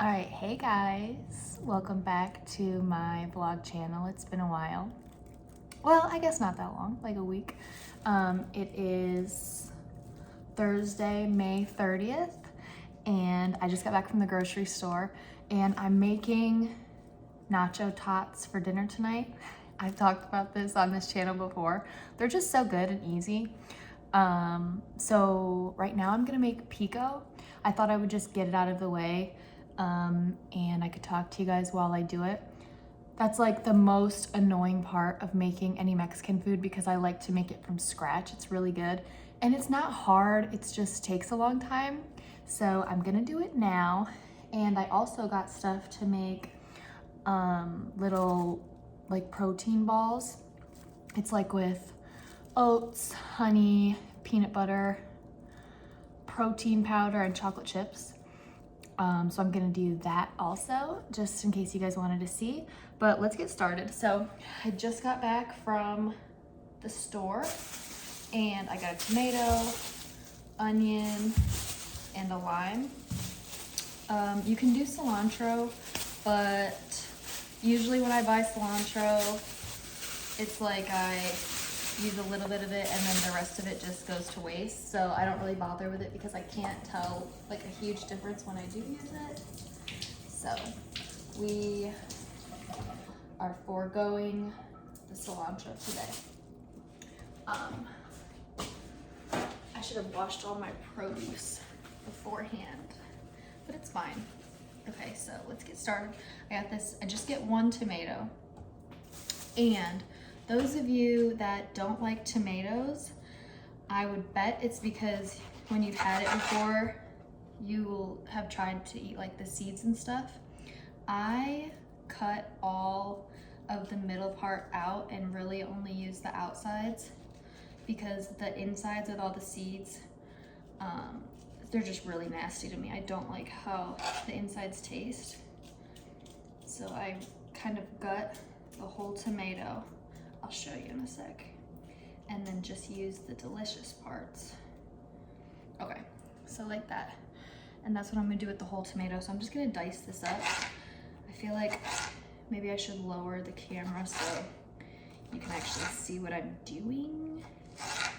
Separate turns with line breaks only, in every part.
All right, hey guys, welcome back to my vlog channel. It's been a while. Well, I guess not that long, like a week. It is Thursday, May 30th, and I just got back from the grocery store, and I'm making nacho tots for dinner tonight. I've talked about this on this channel before. They're just so good and easy. So right now I'm gonna make pico. I thought I would just get it out of the way, and I could talk to you guys while I do it. That's like the most annoying part of making any Mexican food because I like to make it from scratch. It's really good. And it's not hard, it just takes a long time. So I'm gonna do it now. And I also got stuff to make little like protein balls. It's like with oats, honey, peanut butter, protein powder, and chocolate chips. So I'm gonna do that also, just in case you guys wanted to see. But let's get started. So I just got back from the store and I got a tomato, onion, and a lime. You can do cilantro, but usually when I buy cilantro, it's like I use a little bit of it and then the rest of it just goes to waste. So I don't really bother with it because I can't tell like a huge difference when I do use it. So we are foregoing the cilantro today. I should have washed all my produce beforehand, but it's fine. Okay, so let's get started. I got this, I just get one tomato. And those of you that don't like tomatoes, I would bet it's because when you've had it before, you will have tried to eat like the seeds and stuff. I cut all of the middle part out and really only use the outsides because the insides with all the seeds, they're just really nasty to me. I don't like how the insides taste. So I kind of gut the whole tomato. I'll show you in a sec. And then just use the delicious parts. Okay, so like that. And that's what I'm gonna do with the whole tomato. So I'm just gonna dice this up. I feel like maybe I should lower the camera so you can actually see what I'm doing.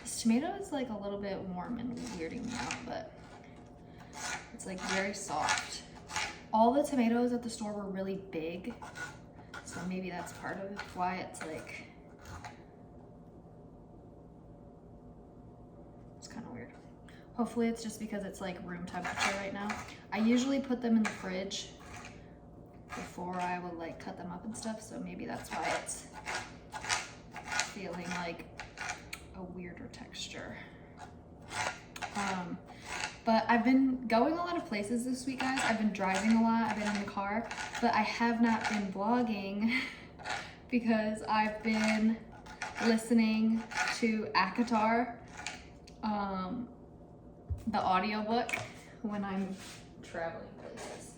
This tomato is like a little bit warm and weirding me out, but it's like very soft. All the tomatoes at the store were really big, so maybe that's part of why it's like, it's kind of weird. Hopefully it's just because it's like room temperature right now. I usually put them in the fridge before I would like cut them up and stuff, so maybe that's why it's feeling like a weirder texture. But I've been going a lot of places this week, guys. I've been driving a lot, I've been in the car, but I have not been vlogging because I've been listening to Akatar, the audiobook, when I'm traveling places.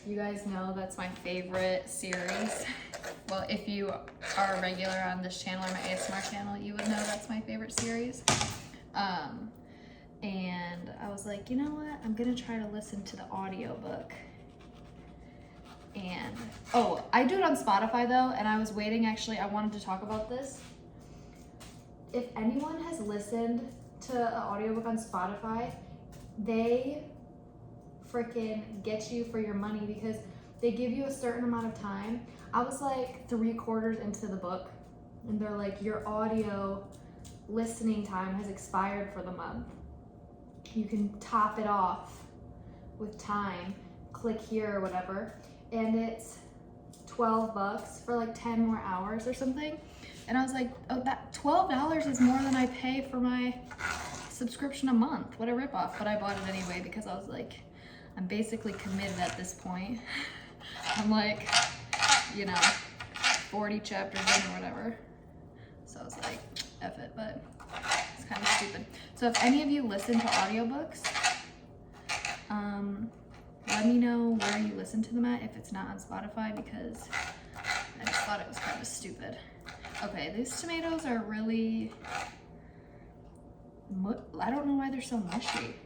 You guys know that's my favorite series. Well, if you are a regular on this channel or my ASMR channel, you would know that's my favorite series. And I was like, you know what? I'm gonna try to listen to the audiobook. And, oh, I do it on Spotify though, and I was waiting, actually, I wanted to talk about this. If anyone has listened to an audiobook on Spotify, they freaking get you for your money because they give you a certain amount of time. I was like 3/4 into the book, and they're like, your audio listening time has expired for the month. You can top it off with time, click here or whatever, and it's $12 for like 10 more hours or something. And I was like, oh, that $12 is more than I pay for my subscription a month. What a ripoff. But I bought it anyway because I was like, I'm basically committed at this point. I'm like, you know, 40 chapters in or whatever. So I was like, F it, but it's kind of stupid. So if any of you listen to audiobooks, let me know where you listen to them at if it's not on Spotify, because I just thought it was kind of stupid. Okay, these tomatoes are really, I don't know why they're so mushy.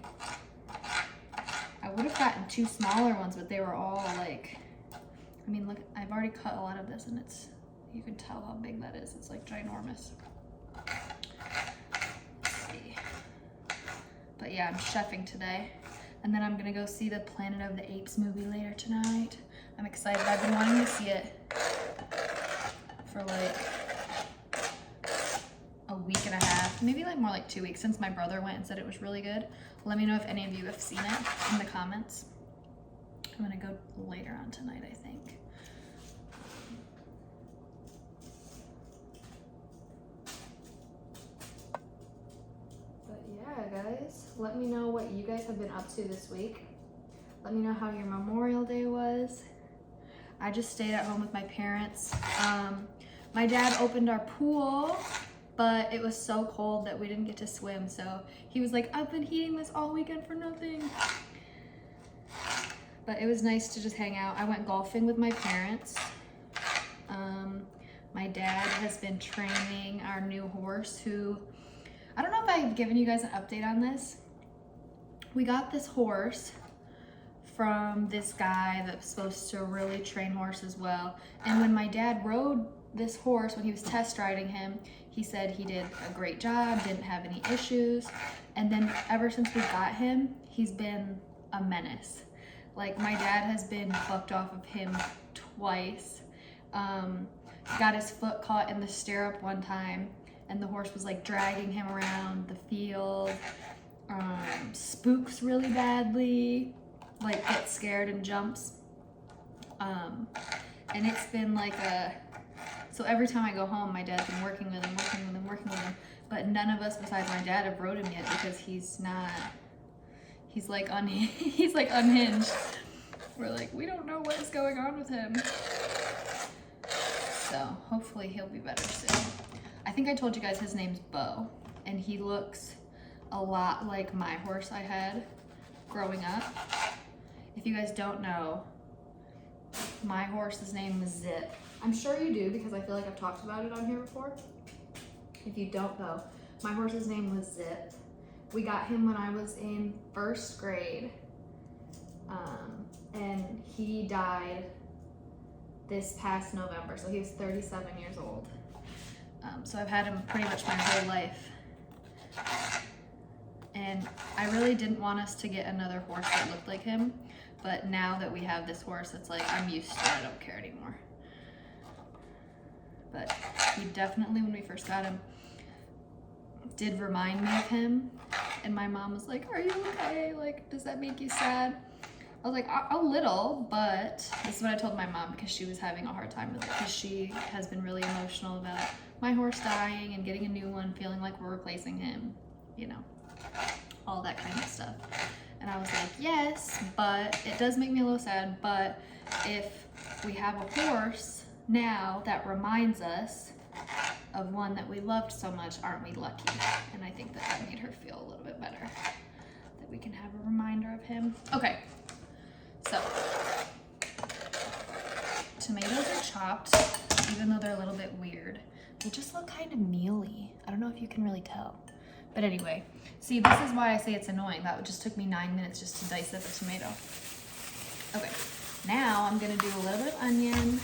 I would have gotten 2 smaller ones, but they were all like, I mean, look, I've already cut a lot of this and it's, you can tell how big that is. It's like ginormous. Let's see. But yeah, I'm chefing today. And then I'm gonna go see the Planet of the Apes movie later tonight. I'm excited. I've been wanting to see it for like a week and a half, maybe like more like 2 weeks, since my brother went and said it was really good. Let me know if any of you have seen it in the comments. I'm gonna go later on tonight, I think. But yeah, guys, let me know what you guys have been up to this week. Let me know how your Memorial Day was. I just stayed at home with my parents. My dad opened our pool, but it was so cold that we didn't get to swim. So he was like, I've been heating this all weekend for nothing. But it was nice to just hang out. I went golfing with my parents. My dad has been training our new horse who, I don't know if I've given you guys an update on this. We got this horse from this guy that's supposed to really train horses well. And when my dad rode this horse, when he was test riding him, he said he did a great job, didn't have any issues. And then ever since we got him, he's been a menace. Like, my dad has been bucked off of him twice. Got his foot caught in the stirrup one time, and the horse was like dragging him around the field. Spooks really badly, like gets scared and jumps. And it's been like so every time I go home, my dad's been working with him, but none of us besides my dad have rode him yet because he's like he's like unhinged. We're like, we don't know what is going on with him. So hopefully he'll be better soon. I think I told you guys his name's Bo, and he looks a lot like my horse I had growing up. If you guys don't know, my horse's name was Zip. I'm sure you do because I feel like I've talked about it on here before. If you don't know, my horse's name was Zip. We got him when I was in 1st grade, and he died this past November, so he was 37 years old. So I've had him pretty much my whole life. And I really didn't want us to get another horse that looked like him, but now that we have this horse, it's like, I'm used to it, I don't care anymore. But he definitely, when we first got him, did remind me of him. And my mom was like, are you okay? Like, does that make you sad? I was like, a little, but this is what I told my mom because she was having a hard time with it because she has been really emotional about my horse dying and getting a new one, feeling like we're replacing him, you know, all that kind of stuff. And I was like, yes, but it does make me a little sad, but if we have a horse now that reminds us of one that we loved so much, aren't we lucky? And I think that made her feel a little bit better, that we can have a reminder of him. Okay, so tomatoes are chopped, even though they're a little bit weird. They just look kind of mealy. I don't know if you can really tell. But anyway, see, this is why I say it's annoying. That just took me 9 minutes just to dice up a tomato. Okay, now I'm gonna do a little bit of onion.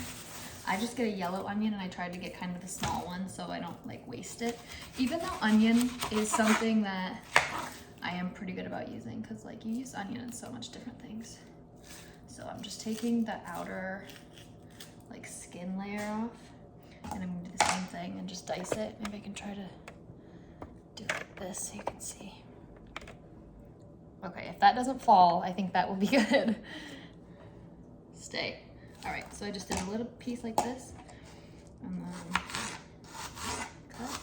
I just get a yellow onion and I tried to get kind of the small one so I don't like waste it. Even though onion is something that I am pretty good about using because like you use onion in so much different things. So I'm just taking the outer like skin layer off and I'm gonna do the same thing and just dice it. Maybe I can try to do it like this so you can see. Okay, if that doesn't fall, I think that will be good. Stay. All right, so I just did a little piece like this, and then cut.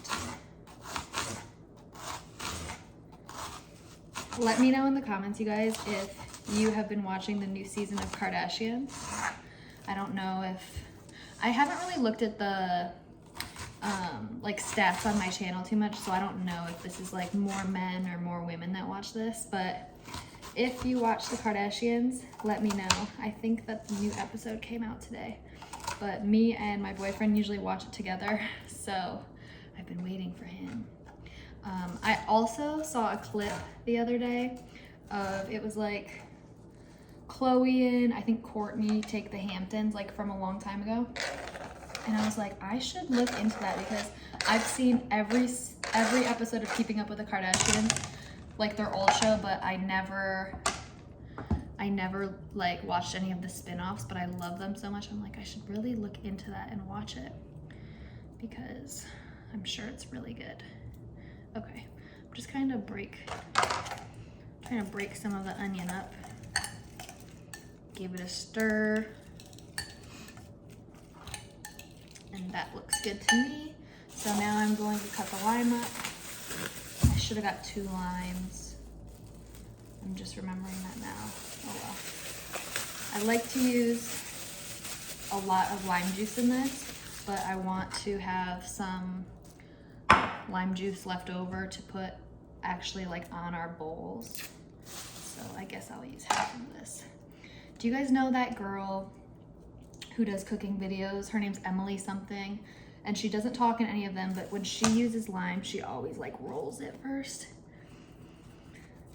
Let me know in the comments, you guys, if you have been watching the new season of Kardashians. I don't know if, I haven't really looked at the like stats on my channel too much, so I don't know if this is like more men or more women that watch this, but if you watch the Kardashians, let me know. I think that the new episode came out today, but me and my boyfriend usually watch it together, so I've been waiting for him. I also saw a clip the other day of, it was like Chloe and I think Courtney take the Hamptons, like from a long time ago. And I was like, I should look into that because I've seen every episode of Keeping Up with the Kardashians, like their old show, but I never like watched any of the spin-offs, but I love them so much. I'm like, I should really look into that and watch it because I'm sure it's really good. Okay, I'm just trying to break some of the onion up. Give it a stir. And that looks good to me. So now I'm going to cut the lime up. I should have got 2 limes. I'm just remembering that now. Oh well. I like to use a lot of lime juice in this, but I want to have some lime juice left over to put actually like on our bowls. So I guess I'll use half of this. Do you guys know that girl who does cooking videos? Her name's Emily something, and she doesn't talk in any of them, but when she uses lime, she always like rolls it first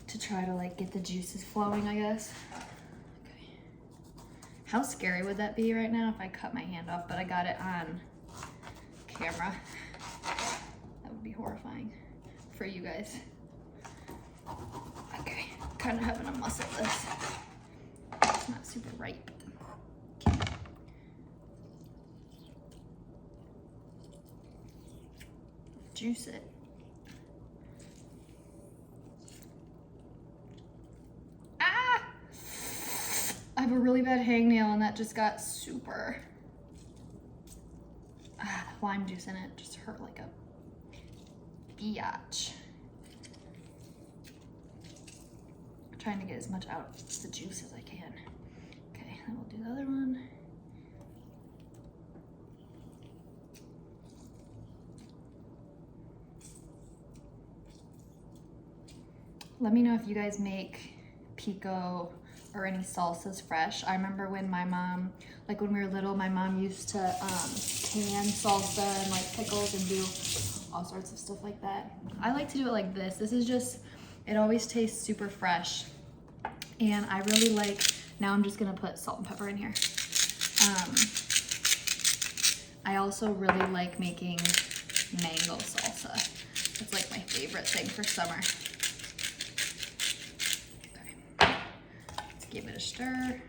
to try to like get the juices flowing, I guess. Okay. How scary would that be right now if I cut my hand off, but I got it on camera? That would be horrifying for you guys. Okay, kind of having to muscle this. It's not super ripe. Okay. Juice it. Ah! I have a really bad hangnail and that just got super. Lime juice in it just hurt like a biatch. I'm trying to get as much out of the juice as I can. Okay, then we'll do the other one. Let me know if you guys make Pico or any salsas fresh. I remember when my mom, like when we were little, my mom used to can salsa and like pickles and do all sorts of stuff like that. I like to do it like this. This is just, it always tastes super fresh. And I really like, now I'm just gonna put salt and pepper in here. I also really like making mango salsa. It's like my favorite thing for summer. Give it a stir.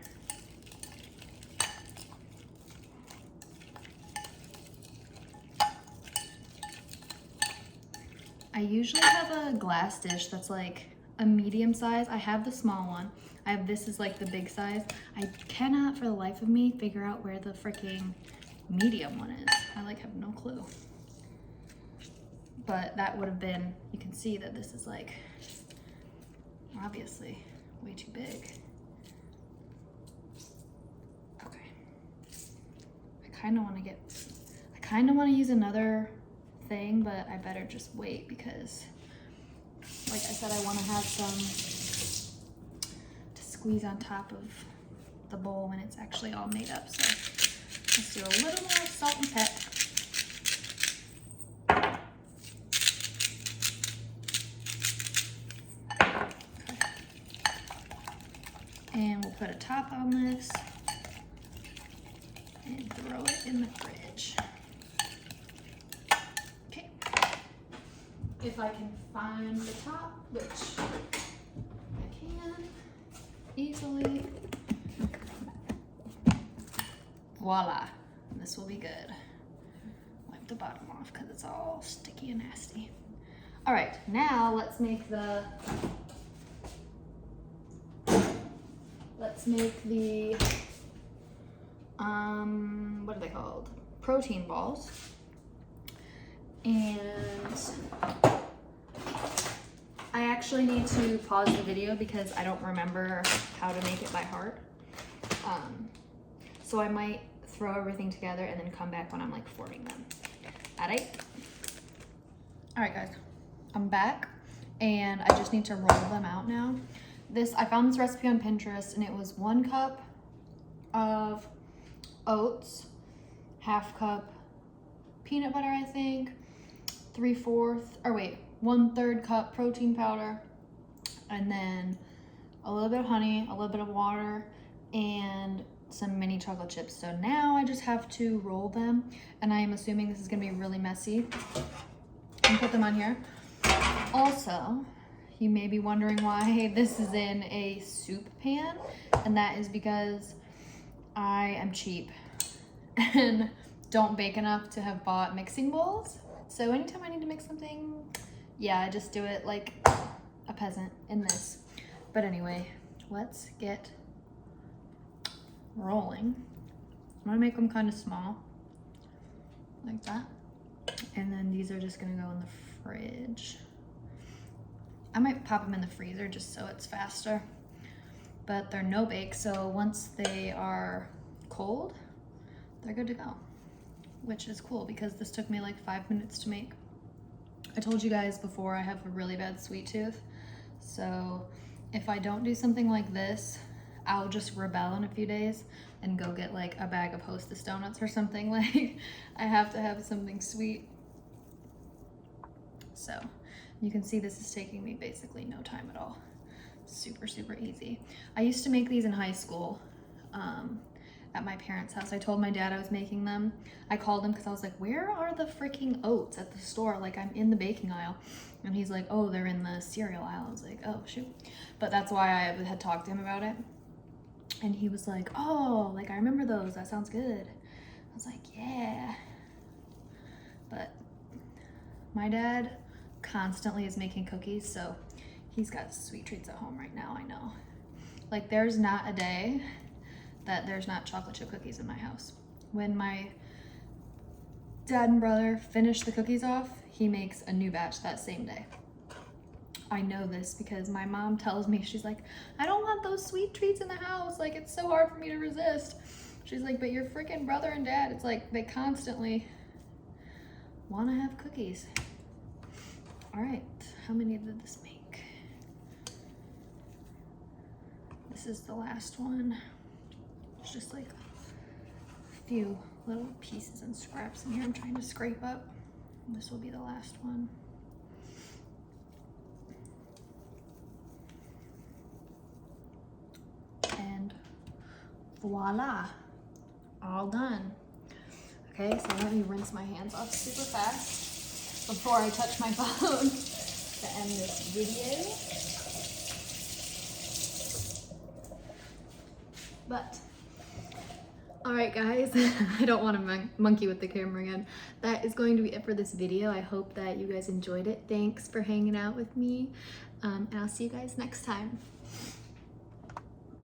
I usually have a glass dish that's like a medium size. I have the small one. I have this is like the big size. I cannot for the life of me figure out where the freaking medium one is. I like have no clue. But that would have been, you can see that this is like obviously way too big. I kind of want to use another thing, but I better just wait because, like I said, I want to have some to squeeze on top of the bowl when it's actually all made up. So let's do a little more salt and pep. Okay. And we'll put a top on this. And throw it in the fridge. Okay. If I can find the top, which I can easily. Voila. This will be good. Wipe the bottom off because it's all sticky and nasty. All right, now let's make the what are they called? Protein balls. And I actually need to pause the video because I don't remember how to make it by heart. So I might throw everything together and then come back when I'm like forming them. All right? All right, guys, I'm back and I just need to roll them out now. I found this recipe on Pinterest and it was 1 cup of oats, 1/2 cup peanut butter, I think, 1/3 cup protein powder, and then a little bit of honey, a little bit of water, and some mini chocolate chips. So now I just have to roll them, and I am assuming this is gonna be really messy, and put them on here. Also, you may be wondering why this is in a soup pan, and that is because I am cheap and don't bake enough to have bought mixing bowls. So anytime I need to mix something, yeah, I just do it like a peasant in this. But anyway, let's get rolling. I'm gonna make them kind of small, like that. And then these are just gonna go in the fridge. I might pop them in the freezer just so it's faster, but they're no bake, so once they are cold, they're good to go, which is cool because this took me like 5 minutes to make. I told you guys before I have a really bad sweet tooth, so if I don't do something like this, I'll just rebel in a few days and go get like a bag of Hostess donuts or something. Like, I have to have something sweet. So you can see this is taking me basically no time at all. Super, super easy. I used to make these in high school at my parents' house. I told my dad I was making them. I called him because I was like, where are the freaking oats at the store? Like, I'm in the baking aisle. And he's like, oh, they're in the cereal aisle. I was like, oh, shoot. But that's why I had talked to him about it. And he was like, oh, like, I remember those. That sounds good. I was like, yeah. But my dad constantly is making cookies, so he's got sweet treats at home right now, I know. Like, there's not a day that there's not chocolate chip cookies in my house. When my dad and brother finish the cookies off, he makes a new batch that same day. I know this because my mom tells me, she's like, I don't want those sweet treats in the house. Like, it's so hard for me to resist. She's like, but your freaking brother and dad, it's like they constantly want to have cookies. All right, how many did this make? This is the last one. It's just like a few little pieces and scraps in here I'm trying to scrape up. This will be the last one. And voila, all done. Okay, so let me rinse my hands off super fast before I touch my phone to end this video. But, all right guys, I don't want to monkey with the camera again. That is going to be it for this video. I hope that you guys enjoyed it. Thanks for hanging out with me, and I'll see you guys next time.